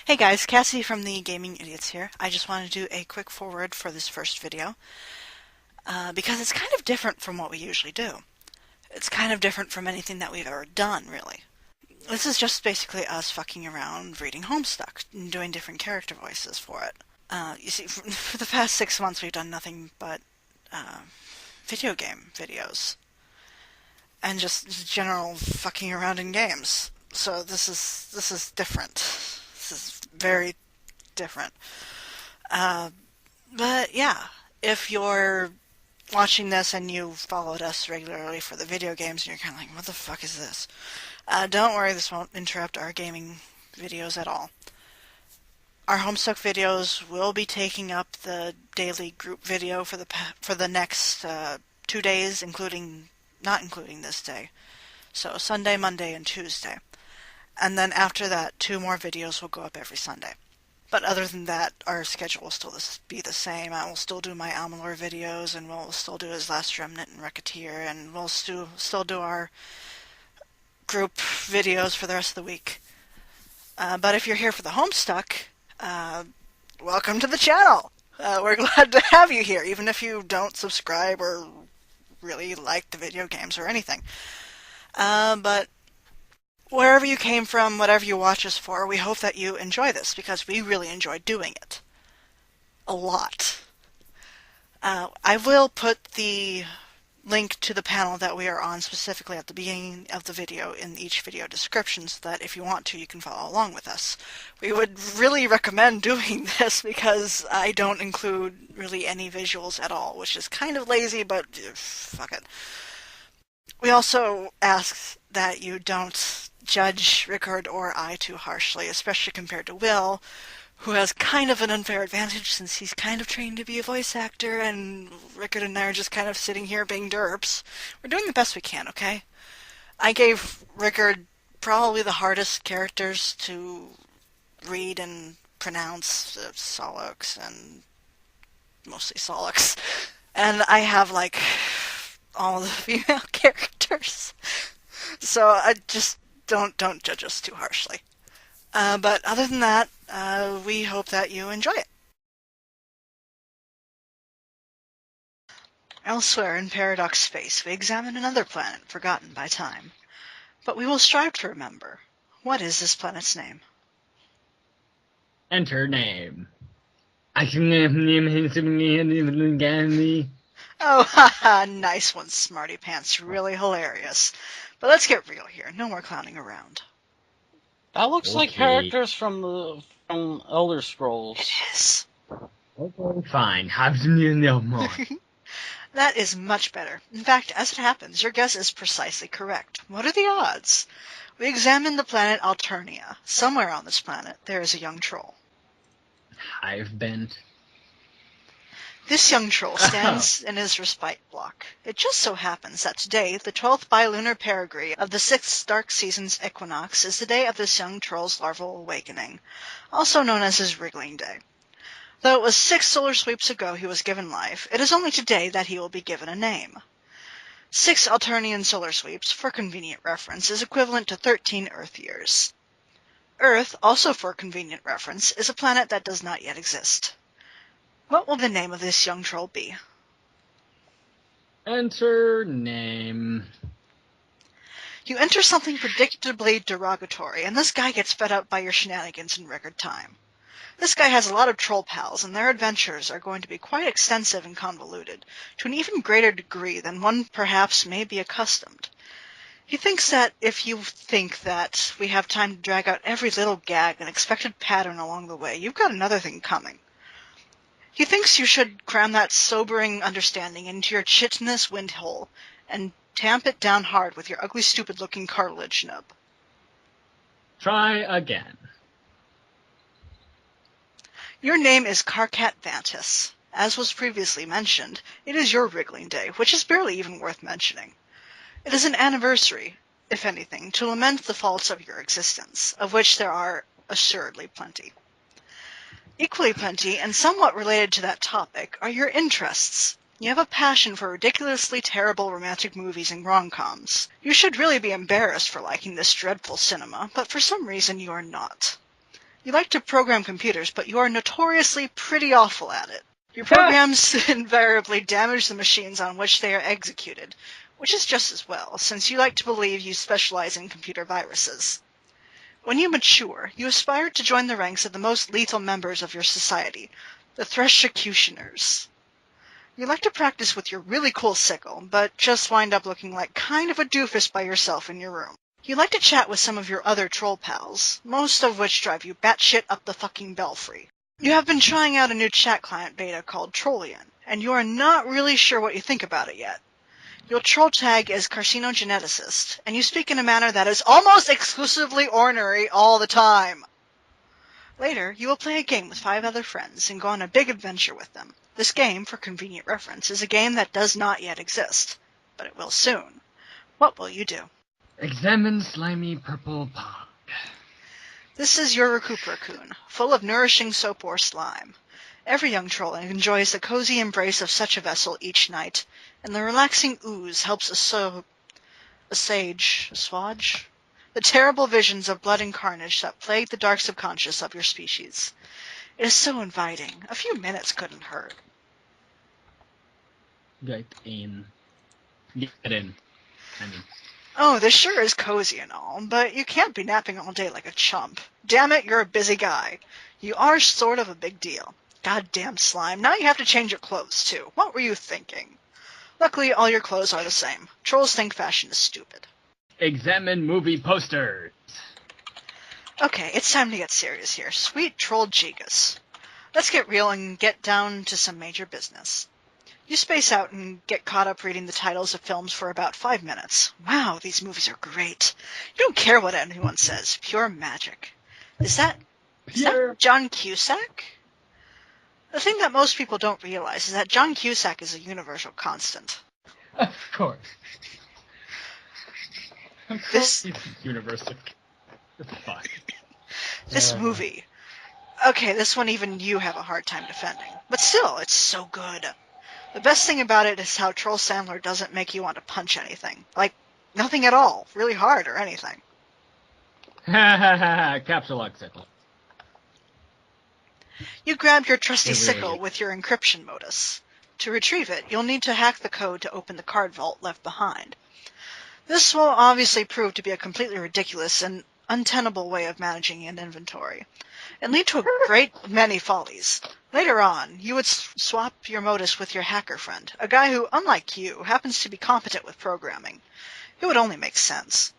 Hey guys, Cassie from the Gaming Idiots here. I just want to do a quick forward for this first video, because it's kind of different from what we usually do. It's kind of different from anything that we've ever done, really. This is just basically us fucking around reading Homestuck and doing different character voices for it. You see, for the past 6 months we've done nothing but video game videos. And just general fucking around in games. So this is different. This is very different. But yeah, if you're watching this and you followed us regularly for the video games and you're kind of like, what the fuck is this? Don't worry, this won't interrupt our gaming videos at all. Our Homestuck videos will be taking up the daily group video for the next 2 days, not including this day. So Sunday, Monday, and Tuesday. And then after that, 2 more videos will go up every Sunday. But other than that, our schedule will still be the same. I will still do my Amalur videos, and we'll still do his Last Remnant and Racketeer, and we'll still do our group videos for the rest of the week. But if you're here for the Homestuck, welcome to the channel! We're glad to have you here, even if you don't subscribe or really like the video games or anything. But wherever you came from, whatever you watch us for, we hope that you enjoy this, because we really enjoy doing it. A lot. I will put the link to the panel that we are on specifically at the beginning of the video in each video description, so that if you want to, you can follow along with us. We would really recommend doing this, because I don't include really any visuals at all, which is kind of lazy, but fuck it. We also ask that you don't judge Rickard or I too harshly, especially compared to Will, who has kind of an unfair advantage since he's kind of trained to be a voice actor, and Rickard and I are just kind of sitting here being derps. We're doing the best we can, okay? I gave Rickard probably the hardest characters to read and pronounce, Solux, and mostly Solux. And I have, like, all the female characters. So I just don't judge us too harshly. But other than that, we hope that you enjoy it. Elsewhere in Paradox Space, we examine another planet forgotten by time. But we will strive to remember. What is this planet's name? Enter name. I can name him. Oh, haha, nice one, Smarty Pants. Really hilarious. But let's get real here. No more clowning around. That looks like Okay. characters from Elder Scrolls. It is. Okay, fine. Have to know more. That is much better. In fact, as it happens, your guess is precisely correct. What are the odds? We examine the planet Alternia. Somewhere on this planet, there is a young troll. I've been. This young troll stands in his respite block. It just so happens that today, the 12th bilunar perigee of the 6th dark season's equinox, is the day of this young troll's larval awakening, also known as his wriggling day. Though it was 6 solar sweeps ago he was given life, it is only today that he will be given a name. 6 Alternian solar sweeps, for convenient reference, is equivalent to 13 Earth years. Earth, also for convenient reference, is a planet that does not yet exist. What will the name of this young troll be? Enter name. You enter something predictably derogatory, and this guy gets fed up by your shenanigans in record time. This guy has a lot of troll pals, and their adventures are going to be quite extensive and convoluted, to an even greater degree than one perhaps may be accustomed. He thinks that if you think that we have time to drag out every little gag and expected pattern along the way, you've got another thing coming. He thinks you should cram that sobering understanding into your chitinous windhole and tamp it down hard with your ugly, stupid-looking cartilage nub. Try again. Your name is Carcat Vantis. As was previously mentioned, it is your wriggling day, which is barely even worth mentioning. It is an anniversary, if anything, to lament the faults of your existence, of which there are assuredly plenty. Equally plenty, and somewhat related to that topic, are your interests. You have a passion for ridiculously terrible romantic movies and rom-coms. You should really be embarrassed for liking this dreadful cinema, but for some reason you are not. You like to program computers, but you are notoriously pretty awful at it. Your programs invariably damage the machines on which they are executed, which is just as well, since you like to believe you specialize in computer viruses. When you mature, you aspire to join the ranks of the most lethal members of your society, the Threshocutioners. You like to practice with your really cool sickle, but just wind up looking like kind of a doofus by yourself in your room. You like to chat with some of your other troll pals, most of which drive you batshit up the fucking belfry. You have been trying out a new chat client beta called Trollian, and you are not really sure what you think about it yet. Your troll tag is carcinogeneticist, and you speak in a manner that is almost exclusively ornery all the time. Later, you will play a game with 5 other friends and go on a big adventure with them. This game, for convenient reference, is a game that does not yet exist, but it will soon. What will you do? Examine slimy purple pond. This is your Recuperacune, full of nourishing soap or slime. Every young troll enjoys the cozy embrace of such a vessel each night, and the relaxing ooze helps assuage the terrible visions of blood and carnage that plague the dark subconscious of your species. It is so inviting. A few minutes couldn't hurt. Get in. Get in. I mean, Oh, this sure is cozy and all, but you can't be napping all day like a chump. Damn it, you're a busy guy. You are sort of a big deal. Goddamn slime, now you have to change your clothes too. What were you thinking? Luckily, all your clothes are the same. Trolls think fashion is stupid. examine movie posters. Okay, it's time to get serious here. Sweet troll Gigas. Let's get real and get down to some major business. You space out and get caught up reading the titles of films for about 5 minutes. Wow, these movies are great. You don't care what anyone says. Pure magic. Is that John Cusack? The thing that most people don't realize is that John Cusack is a universal constant. Of course. This universal. It's fine. this movie. Okay, this one even you have a hard time defending. But still, it's so good. The best thing about it is how Troll Sandler doesn't make you want to punch anything. Like, nothing at all. Really hard or anything. Ha ha ha! Capsule lock sickle. You grab your trusty It really sickle is. with your encryption modus. To retrieve it, you'll need to hack the code to open the card vault left behind. This will obviously prove to be a completely ridiculous and untenable way of managing an inventory, and lead to a great many follies. Later on, you would swap your modus with your hacker friend, a guy who, unlike you, happens to be competent with programming. It would only make sense.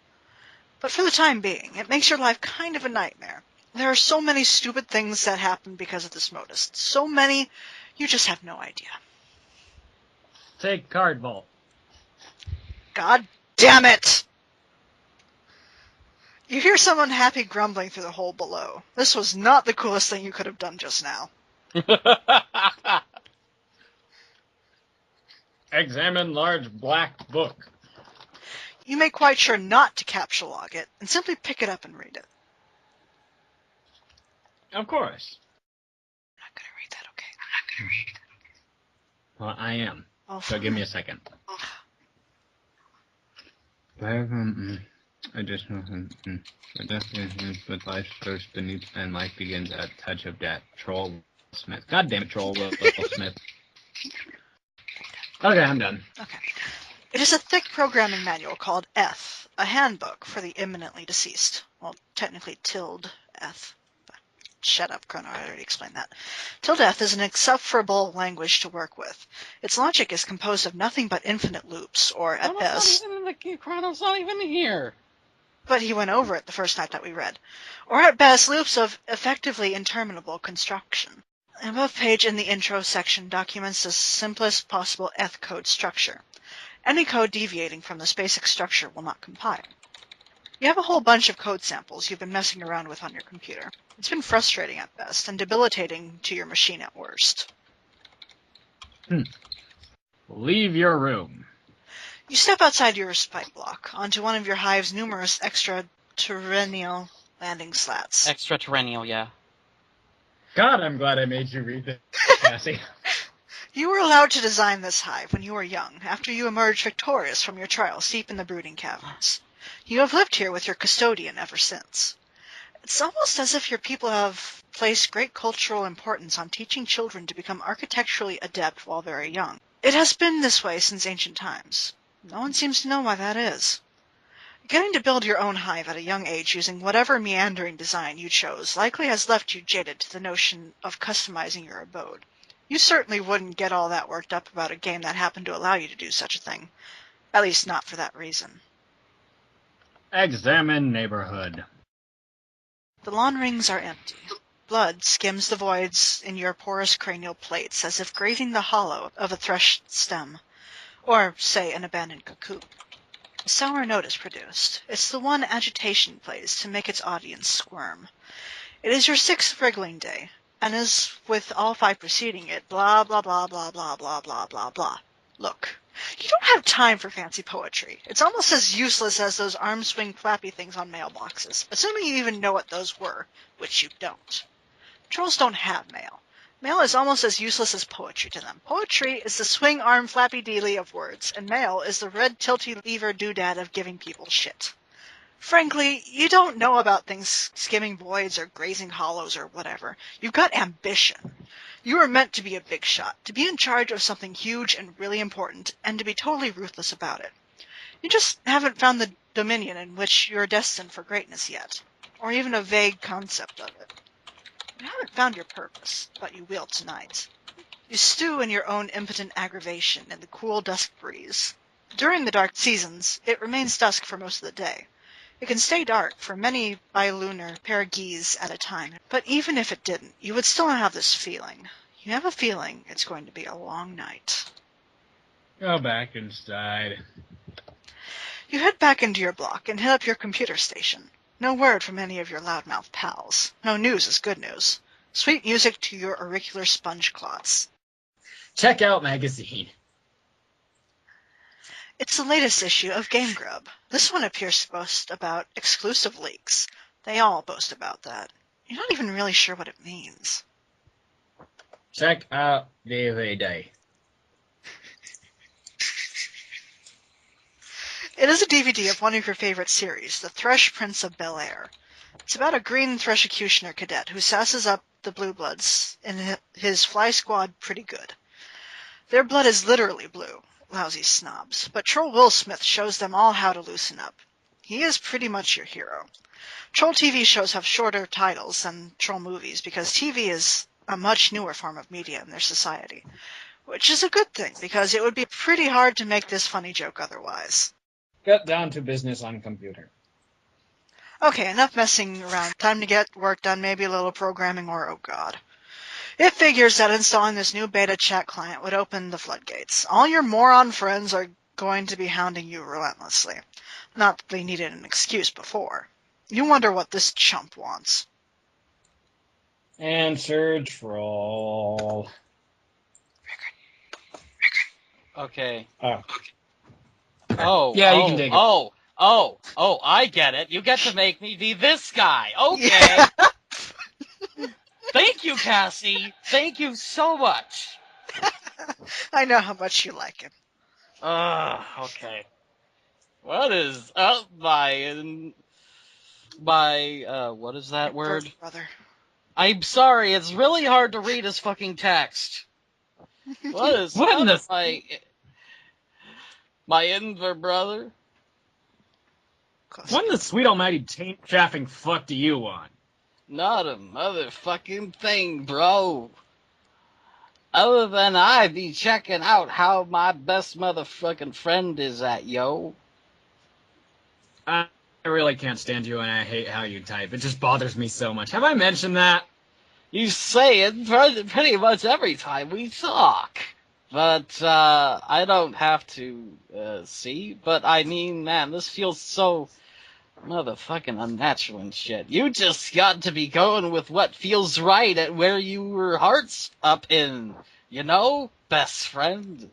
But for the time being, it makes your life kind of a nightmare. There are so many stupid things that happen because of this modus. So many, you just have no idea. Take card vault. God damn it! You hear someone happy grumbling through the hole below. This was not the coolest thing you could have done just now. Examine large black book. You make quite sure not to capture log it, and simply pick it up and read it. Of course. I'm not gonna read that, okay? I'm not gonna read it. Well, I am. Oh, So give me a second. But life starts beneath and life begins at touch of death. Troll Smith. God damn it, Troll Will Smith. Okay, I'm done. Okay. It is a thick programming manual called Eth, a handbook for the imminently deceased. Well, technically tilde Eth. But shut up, Chrono, I already explained that. Tilde Eth is an insufferable language to work with. Its logic is composed of nothing but infinite loops, or at best... Not even in the Chrono's not even here. But he went over it the first night that we read. Or at best, loops of effectively interminable construction. The above page in the intro section documents the simplest possible Eth code structure. Any code deviating from this basic structure will not compile. You have a whole bunch of code samples you've been messing around with on your computer. It's been frustrating at best, and debilitating to your machine at worst. Leave your room. You step outside your respite block, onto one of your hive's numerous extraterrestrial landing slats. Extraterrestrial, yeah. God, I'm glad I made you read this, Cassie. You were allowed to design this hive when you were young, after you emerged victorious from your trials deep in the brooding caverns. You have lived here with your custodian ever since. It's almost as if your people have placed great cultural importance on teaching children to become architecturally adept while very young. It has been this way since ancient times. No one seems to know why that is. Getting to build your own hive at a young age using whatever meandering design you chose likely has left you jaded to the notion of customizing your abode. You certainly wouldn't get all that worked up about a game that happened to allow you to do such a thing. At least not for that reason. Examine neighborhood. The lawn rings are empty. Blood skims the voids in your porous cranial plates as if grazing the hollow of a threshed stem, or, say, an abandoned cocoon. A sour note is produced. It's the one agitation plays to make its audience squirm. It is your sixth wriggling day, and as with all 5 preceding it, blah blah blah blah blah blah blah blah blah. Look, you don't have time for fancy poetry. It's almost as useless as those arm-swing flappy things on mailboxes, assuming you even know what those were, which you don't. Trolls don't have mail. Mail is almost as useless as poetry to them. Poetry is the swing-arm flappy-dealy of words, and mail is the red tilty-lever doodad of giving people shit. Frankly, you don't know about things skimming voids or grazing hollows or whatever. You've got ambition. You were meant to be a big shot, to be in charge of something huge and really important, and to be totally ruthless about it. You just haven't found the dominion in which you're destined for greatness yet, or even a vague concept of it. You haven't found your purpose, but you will tonight. You stew in your own impotent aggravation in the cool dusk breeze. During the dark seasons, it remains dusk for most of the day. It can stay dark for many bilunar paragees at a time, but even if it didn't, you would still have this feeling. You have a feeling it's going to be a long night. Go back inside. You head back into your block and hit up your computer station. No word from any of your loudmouth pals. No news is good news. Sweet music to your auricular sponge clots. Check out magazine. It's the latest issue of Game Grub. This one appears to boast about exclusive leaks. They all boast about that. You're not even really sure what it means. Check out DVD. It is a DVD of one of your favorite series, The Thresh Prince of Bel-Air. It's about a green Thresh-Executioner cadet who sasses up the Blue Bloods in his fly squad pretty good. Their blood is literally blue. Lousy snobs. But Troll Will Smith shows them all how to loosen up. He is pretty much your hero. Troll TV shows have shorter titles than Troll movies because TV is a much newer form of media in their society. Which is a good thing, because it would be pretty hard to make this funny joke otherwise. Get down to business on computer. Okay, enough messing around. Time to get work done, maybe a little programming or oh god. It figures that installing this new beta chat client would open the floodgates. All your moron friends are going to be hounding you relentlessly. Not that they needed an excuse before. You wonder what this chump wants. Answer troll. Okay. Oh. Oh, Yeah, you can take it. I get it. You get to make me be this guy. Okay. Yeah. Thank you, Cassie. Thank you so much. I know how much you like him. Okay. What is up, my, what is that word? Brother. I'm sorry, it's really hard to read his fucking text. What is What in up, the... my inver brother? When the sweet almighty taint chaffing fuck do you want? Not a motherfucking thing, bro. Other than I be checking out how my best motherfucking friend is at, yo. I really can't stand you and I hate how you type. It just bothers me so much. Have I mentioned that? You say it pretty much every time we talk. But, I don't have to, see. But, I mean, man, this feels so motherfucking unnatural and shit. You just got to be going with what feels right at where your heart's up in. You know, best friend.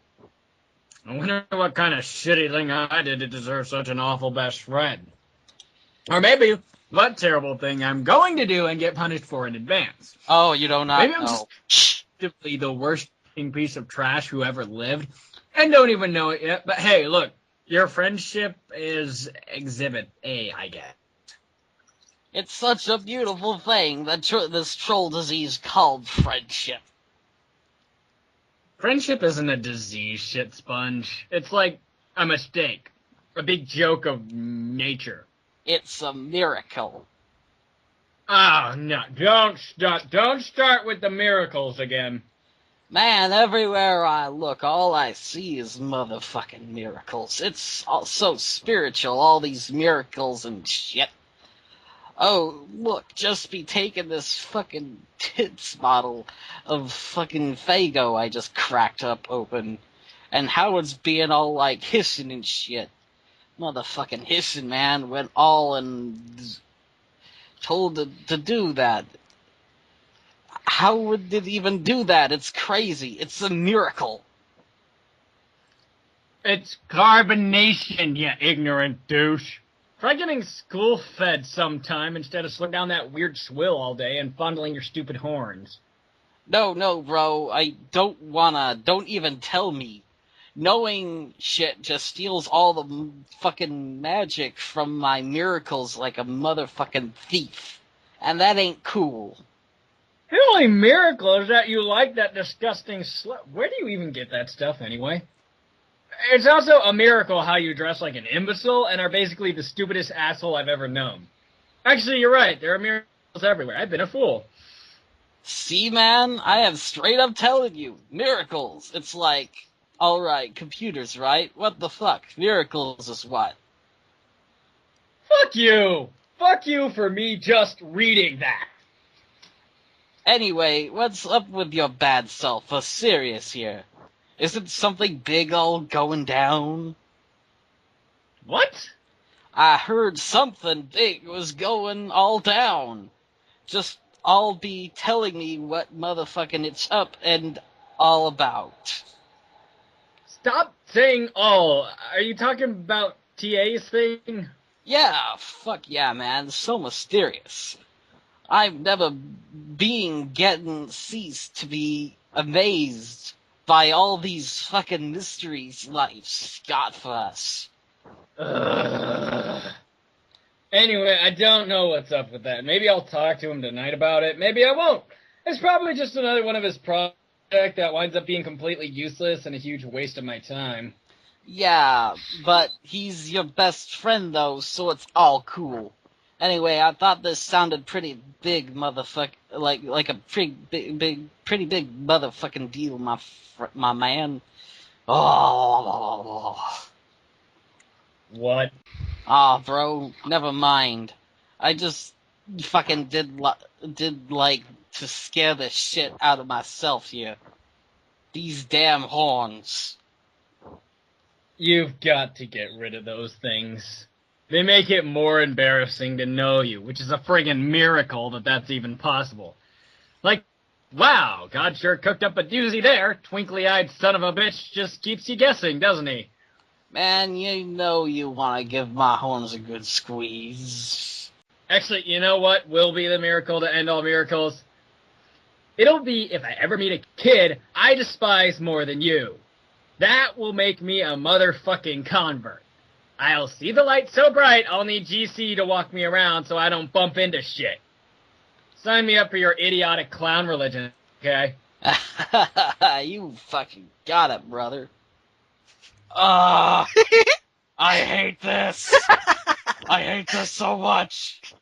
I wonder what kind of shitty thing I did to deserve such an awful best friend. Or maybe what terrible thing I'm going to do and get punished for in advance. Oh, you do not Maybe I'm know. just simply the worst piece of trash who ever lived and don't even know it yet. But hey, look, your friendship is Exhibit A, I guess. It's such a beautiful thing, that this troll disease called friendship. Friendship isn't a disease, shit sponge. It's like a mistake. A big joke of nature. It's a miracle. Oh, no. Don't start with the miracles again. Man, everywhere I look, all I see is motherfucking miracles. It's all so spiritual, all these miracles and shit. Oh, look, just be taking this fucking tits bottle of fucking Fago I just cracked up open. And Howard's being all like hissing and shit. Motherfucking hissing, man, went all and told to do that. How would it even do that? It's crazy. It's a miracle. It's carbonation, you ignorant douche. Try getting school-fed sometime instead of slurping down that weird swill all day and fondling your stupid horns. No, bro, I don't wanna. Don't even tell me. Knowing shit just steals all the fucking magic from my miracles like a motherfucking thief. And that ain't cool. The only miracle is that you like that disgusting slut. Where do you even get that stuff, anyway? It's also a miracle how you dress like an imbecile and are basically the stupidest asshole I've ever known. Actually, you're right. There are miracles everywhere. I've been a fool. See, man, I am straight up telling you, miracles. It's like, alright, computers, right? What the fuck? Miracles is what? Fuck you! Fuck you for me just reading that. Anyway, what's up with your bad self? For serious here. Isn't something big all going down? What? I heard something big was going all down. Just all be telling me what motherfucking it's up and all about. Stop saying all. Are you talking about TA's thing? Yeah, fuck yeah, man. It's so mysterious. I've never getting ceased to be amazed by all these fucking mysteries life's got for us. Ugh. Anyway, I don't know what's up with that. Maybe I'll talk to him tonight about it. Maybe I won't. It's probably just another one of his projects that winds up being completely useless and a huge waste of my time. Yeah, but he's your best friend though, so it's all cool. Anyway, I thought this sounded pretty big, like a pretty big motherfucking deal, my man. Oh, What? bro, never mind. I just fucking did like to scare the shit out of myself here. These damn horns. You've got to get rid of those things. They make it more embarrassing to know you, which is a friggin' miracle that that's even possible. Like, wow, God sure cooked up a doozy there. Twinkly-eyed son of a bitch just keeps you guessing, doesn't he? Man, you know you want to give my horns a good squeeze. Actually, you know what will be the miracle to end all miracles? It'll be if I ever meet a kid I despise more than you. That will make me a motherfucking convert. I'll see the light so bright I'll need GC to walk me around so I don't bump into shit. Sign me up for your idiotic clown religion, okay? You fucking got it, brother. I hate this. I hate this so much.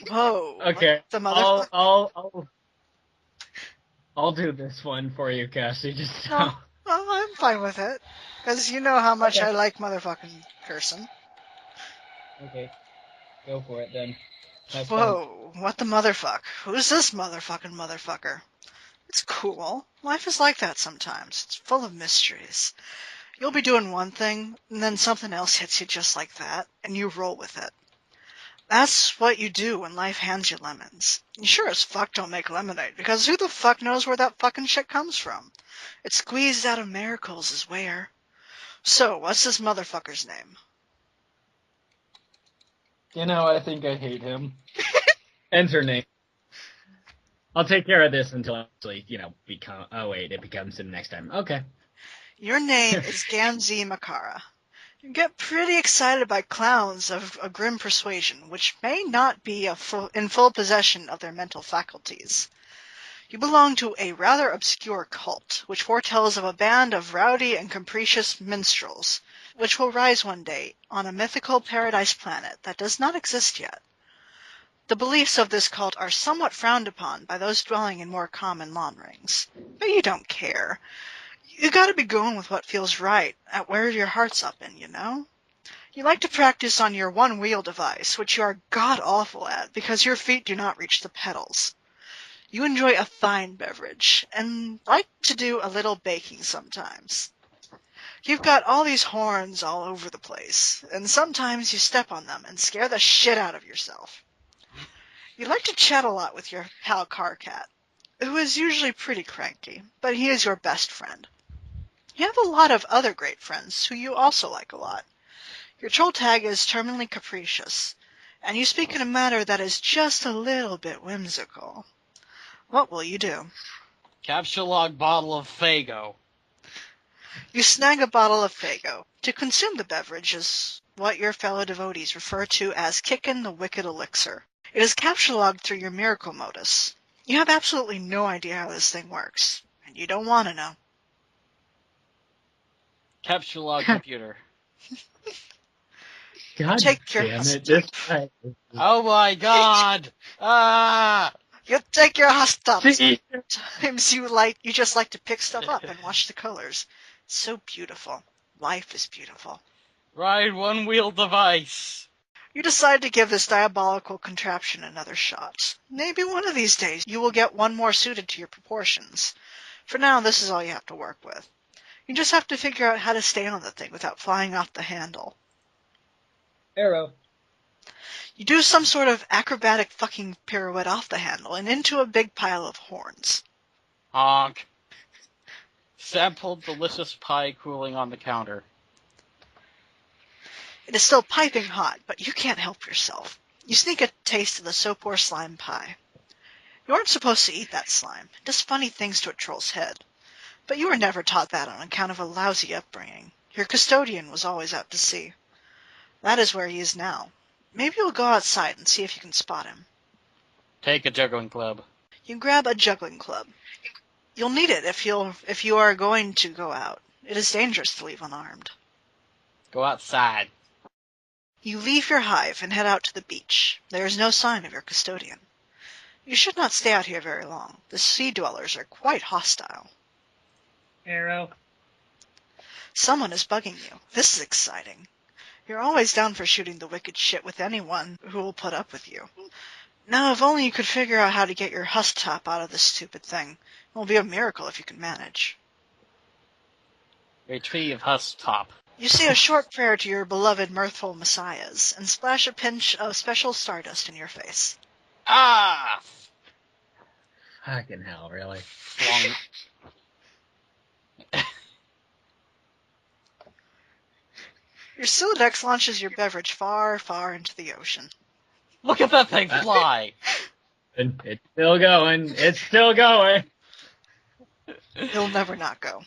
Whoa. Okay, The motherfucker. I'll do this one for you, Cassie. Just Oh, well, I'm fine with it. Because you know how much Okay. I like motherfucking cursing. Okay, go for it then. Have fun. Whoa, what the motherfuck? Who's this motherfucker? It's cool. Life is like that sometimes. It's full of mysteries. You'll be doing one thing, and then something else hits you just like that, and you roll with it. That's what you do when life hands you lemons. You sure as fuck don't make lemonade, because who the fuck knows where that fucking shit comes from? It's squeezed out of miracles is where. So, what's this motherfucker's name? You know, I think I hate him. Enter name. I'll take care of this until actually, it becomes him next time. Okay. Your name is Gamzee Makara. You get pretty excited by clowns of a grim persuasion, which may not be in full possession of their mental faculties. You belong to a rather obscure cult, which foretells of a band of rowdy and capricious minstrels, which will rise one day on a mythical paradise planet that does not exist yet. The beliefs of this cult are somewhat frowned upon by those dwelling in more common lawn rings. But you don't care. You gotta be going with what feels right, at where your heart's up in, you know? You like to practice on your one-wheel device, which you are god-awful at because your feet do not reach the pedals. You enjoy a fine beverage, and like to do a little baking sometimes. You've got all these horns all over the place, and sometimes you step on them and scare the shit out of yourself. You like to chat a lot with your pal Carcat, who is usually pretty cranky, but he is your best friend. You have a lot of other great friends who you also like a lot. Your troll tag is terminally capricious, and you speak in a manner that is just a little bit whimsical. What will you do? Capture log bottle of Fago. You snag a bottle of Fago. To consume the beverage is what your fellow devotees refer to as kickin' the wicked elixir. It is capture-logged through your miracle modus. You have absolutely no idea how this thing works, and you don't want to know. Capture log computer. God Take your damn it! Homestuck. This Oh my god! Ah! You take your Homestuck. See? Sometimes you just like to pick stuff up and watch the colors. It's so beautiful. Life is beautiful. Ride one wheel device. You decide to give this diabolical contraption another shot. Maybe one of these days you will get one more suited to your proportions. For now, this is all you have to work with. You just have to figure out how to stay on the thing without flying off the handle. Arrow. You do some sort of acrobatic fucking pirouette off the handle and into a big pile of horns. Honk. Sampled delicious pie cooling on the counter. It is still piping hot, but you can't help yourself. You sneak a taste of the soap-or slime pie. You aren't supposed to eat that slime. It does funny things to a troll's head. But you were never taught that on account of a lousy upbringing. Your custodian was always out to sea. That is where he is now. Maybe you'll go outside and see if you can spot him. Take a juggling club. You grab a juggling club. You'll need it if you are going to go out. It is dangerous to leave unarmed. Go outside. You leave your hive and head out to the beach. There is no sign of your custodian. You should not stay out here very long. The sea dwellers are quite hostile. Arrow. Someone is bugging you. This is exciting. You're always down for shooting the wicked shit with anyone who will put up with you. Now, if only you could figure out how to get your husk top out of this stupid thing. It will be a miracle if you can manage. Retrieve husk top. You say a short prayer to your beloved mirthful messiahs and splash a pinch of special stardust in your face. Ah! Fucking hell, really? Flung. Your Silodex launches your beverage far, far into the ocean. Look at that thing fly! And it's still going. It's still going. It'll never not go.